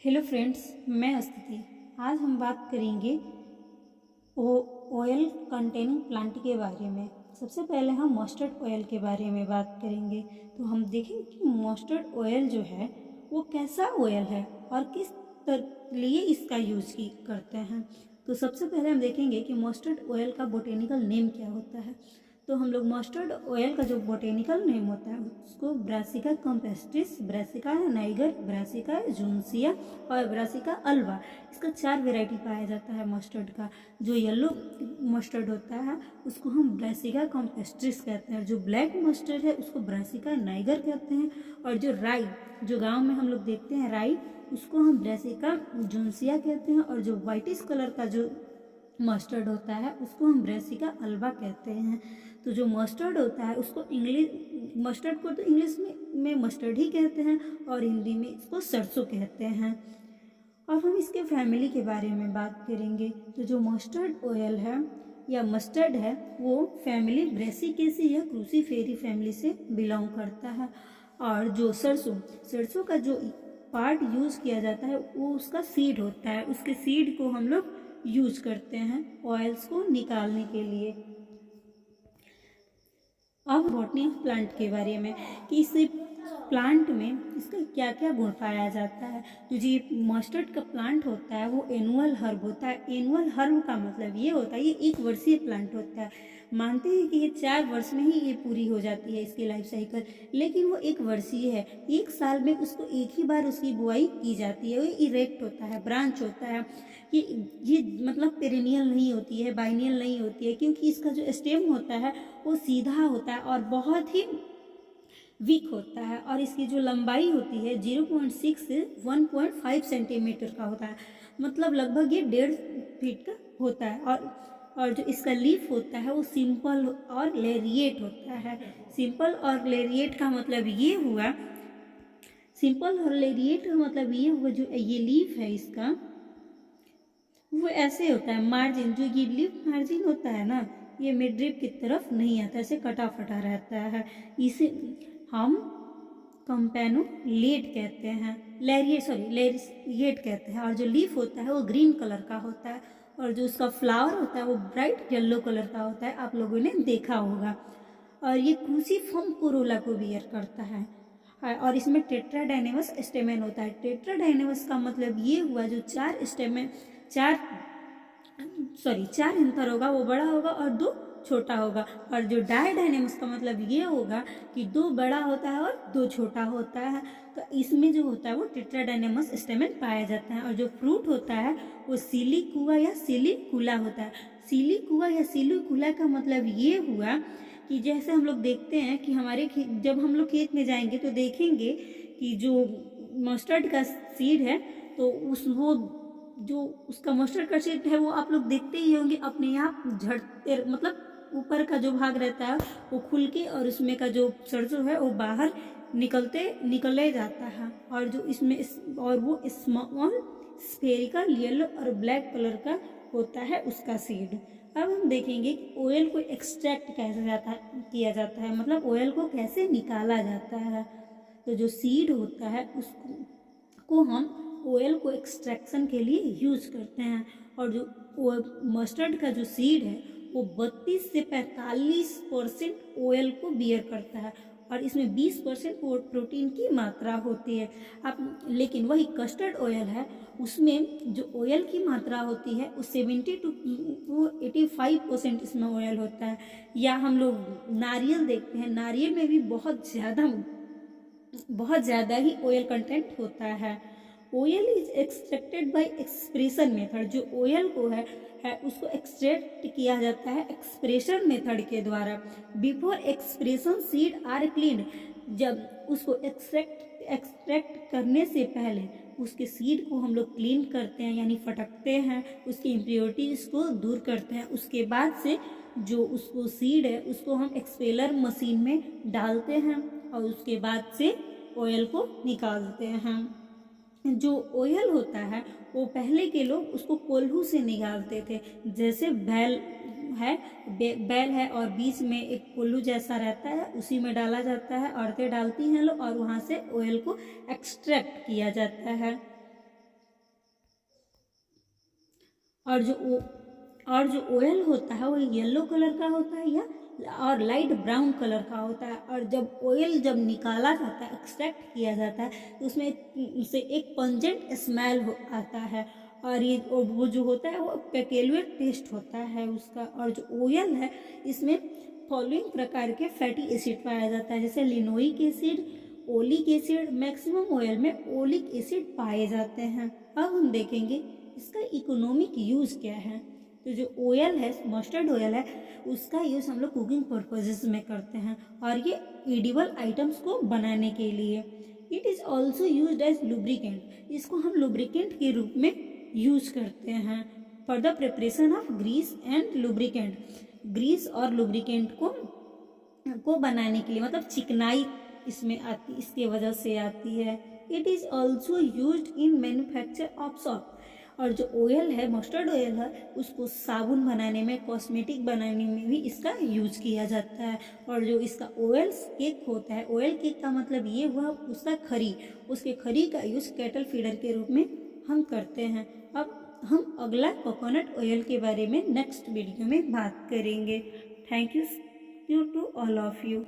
Hello friends, मैं स्तुति। आज हम बात करेंगे ऑयल कंटेनिंग प्लांट के बारे में। सबसे पहले हम मस्टर्ड ऑयल के बारे में बात करेंगे। तो हम देखेंगे कि मस्टर्ड ऑयल जो है वो कैसा ऑयल है और किस लिए इसका यूज करते हैं। तो सबसे पहले हम देखेंगे कि मस्टर्ड ऑयल का बोटेनिकल नेम क्या होता है। तो हम लोग मस्टर्ड ऑयल का जो बोटेनिकल नेम होता है उसको ब्रासिका कम्पेस्ट्रिस, ब्रासिका नाइगर, ब्रासिका जूनसिया और ब्रासिका अल्वा, इसका 4 वेराइटी पाया जाता है मस्टर्ड का। जो येलो मस्टर्ड होता है उसको हम ब्रासिका कम्पेस्ट्रिस कहते हैं, और जो ब्लैक मस्टर्ड है उसको ब्रासिका नाइगर कहते हैं, और जो राई जो गांव में हम लोग देखते हैं राई उसको हम ब्रासिका जूनसिया कहते हैं, और जो वाइटिश कलर का जो मस्टर्ड होता है उसको हम ब्रासिका अल्वा कहते हैं। तो जो मस्टर्ड होता है उसको मस्टर्ड को तो इंग्लिश में मस्टर्ड ही कहते हैं और हिंदी में इसको सरसों कहते हैं। अब हम इसके फैमिली के बारे में बात करेंगे। तो जो मस्टर्ड ऑयल है या मस्टर्ड है वो फैमिली ब्रेसिकेसी या क्रूसीफेरी फैमिली से बिलोंग करता है। और जो सरसों का जो पार्ट यूज किया जाता है वो उसका सीड होता है, उसके सीड को हम लोग यूज करते हैं ऑयल्स को निकालने के लिए। अब बॉटनी ऑफ प्लांट के बारे में कि इस प्लांट में इसका क्या क्या गुण पाया जाता है। तो जो मस्टर्ड का प्लांट होता है वो एनुअल हर्ब होता है। एनुअल हर्ब का मतलब ये होता है ये 1 वर्षीय प्लांट होता है। मानते हैं कि ये 4 वर्ष में ही ये पूरी हो जाती है इसकी लाइफ साइकिल, लेकिन वो 1 वर्षीय है। 1 साल में उसको एक ही बार उसकी बुआई की जाती है। वो इरेक्ट होता है, ब्रांच होता है। ये मतलब पेरेनियल नहीं होती है, बाइनियल नहीं होती है, क्योंकि इसका जो स्टेम होता है वो सीधा होता है और बहुत ही वीक होता है। और इसकी जो लंबाई होती है 0.6 से 1.5 सेंटीमीटर का होता है, मतलब लगभग ये 1.5 फीट का होता है। और जो इसका लीफ होता है वो सिंपल और लेरिएट होता है। सिंपल और लेरिएट का मतलब ये हुआ जो ये लीफ है इसका वो ऐसे होता है, मार्जिन जो ये लीफ मार्जिन होता है ना ये मिडरिप की तरफ नहीं आता, ऐसे कटा फटा रहता है। इसे हम कंपेनुलेट कहते हैं, लेरिएट कहते हैं। और जो लीफ होता है वो ग्रीन कलर का होता है, और जो उसका फ्लावर होता है वो ब्राइट येलो कलर का होता है, आप लोगों ने देखा होगा। और ये क्रूसीफॉर्म कोरोला को बियर करता है। और इसमें टेट्राडाइनेमस स्टेमेन होता है। टेट्राडाइनेमस का मतलब ये हुआ जो 4 एंथर होगा वो बड़ा होगा और 2 छोटा होगा। और जो डायडाइनेमस का मतलब ये होगा कि 2 बड़ा होता है और 2 छोटा होता है। तो इसमें जो होता है वो टेट्राडाइनेमस स्टेमेन पाया जाता है। और जो फ्रूट होता है वो सिलिकुआ या सिलिकुला होता है। सिलिकुआ या सिलिकुला का मतलब ये हुआ कि जैसे हम लोग देखते हैं कि जब हम लोग खेत में जाएंगे तो देखेंगे कि जो मस्टर्ड का सीड है तो उसका मस्टर्ड का सीड है वो आप लोग देखते ही होंगे अपने आप झड़ते, मतलब ऊपर का जो भाग रहता है वो खुल के और उसमें का जो सरसों है वो बाहर निकले जाता है। और जो इसमें और वो स्मॉल स्फेरिकल येलो और ब्लैक कलर का होता है उसका सीड। अब हम देखेंगे कि ऑयल को एक्सट्रैक्ट कैसे किया जाता है, मतलब ऑयल को कैसे निकाला जाता है। तो जो सीड होता है उसको हम ऑयल को एक्सट्रैक्शन के लिए यूज करते हैं। और जो मस्टर्ड का जो सीड है वो 32 से 45% ऑयल को बियर करता है, और इसमें 20% प्रोटीन की मात्रा होती है। लेकिन वही कस्टर्ड ऑयल है उसमें जो ऑयल की मात्रा होती है वो 70 to 85% इसमें ऑयल होता है। या हम लोग नारियल देखते हैं, नारियल में भी बहुत ज़्यादा ही ऑयल कंटेंट होता है। Oil is extracted bye expression method. जो ऑयल को है उसको एक्सट्रैक्ट किया जाता है एक्सप्रेशन मेथड के द्वारा। Before expression seed are clean. जब उसको एक्सट्रैक्ट करने से पहले उसके सीड को हम लोग क्लीन करते हैं, यानी फटकते हैं, उसकी इम्प्योरिटीज को दूर करते हैं। उसके बाद से जो उसको सीड है उसको हम एक्सपेलर मशीन में डालते हैं और उसके बाद से ऑयल को निकालते हैं। जो ऑयल होता है वो पहले के लोग उसको कोल्हू से निकालते थे। जैसे बैल है और बीच में एक कोल्हू जैसा रहता है, उसी में डाला जाता है, औरतें डालती हैं लोग और वहाँ से ऑयल को एक्सट्रैक्ट किया जाता है। और जो ऑयल होता है वो येलो कलर का होता है या और लाइट ब्राउन कलर का होता है। और जब ऑयल जब निकाला जाता है, एक्सट्रैक्ट किया जाता है, तो उसमें उससे एक पंजेंट स्मेल आता है। और वो जो होता है वो पेक्यूलियर टेस्ट होता है उसका। और जो ऑयल है इसमें फॉलोइंग प्रकार के फैटी एसिड पाया जाता है, जैसे linoleic acid, oleic acid. Maximum oil में ओलिक एसिड पाए जाते हैं। अब हम देखेंगे इसका इकोनॉमिक यूज़ क्या है। तो जो ऑयल है, मस्टर्ड ऑयल है, उसका यूज़ हम लोग कुकिंग पर्पजेज में करते हैं और ये एडिबल आइटम्स को बनाने के लिए। It is also use as lubricant. इसको हम लुब्रिकेंट के रूप में यूज करते हैं for the preparation of grease and lubricant. Grease और लुब्रिकेंट को बनाने के लिए, मतलब चिकनाई इसमें आती, इसके वजह से आती है। It is also use in manufacture of shop. और जो ऑयल है, मस्टर्ड ऑयल है, उसको साबुन बनाने में, कॉस्मेटिक बनाने में भी इसका यूज किया जाता है। और जो इसका ऑयल केक होता है, ऑयल केक का मतलब ये हुआ उसका खरी, उसके खरी का यूज कैटल फीडर के रूप में हम करते हैं। अब हम अगला कोकोनट ऑयल के बारे में नेक्स्ट वीडियो में बात करेंगे। Thank you to all of you.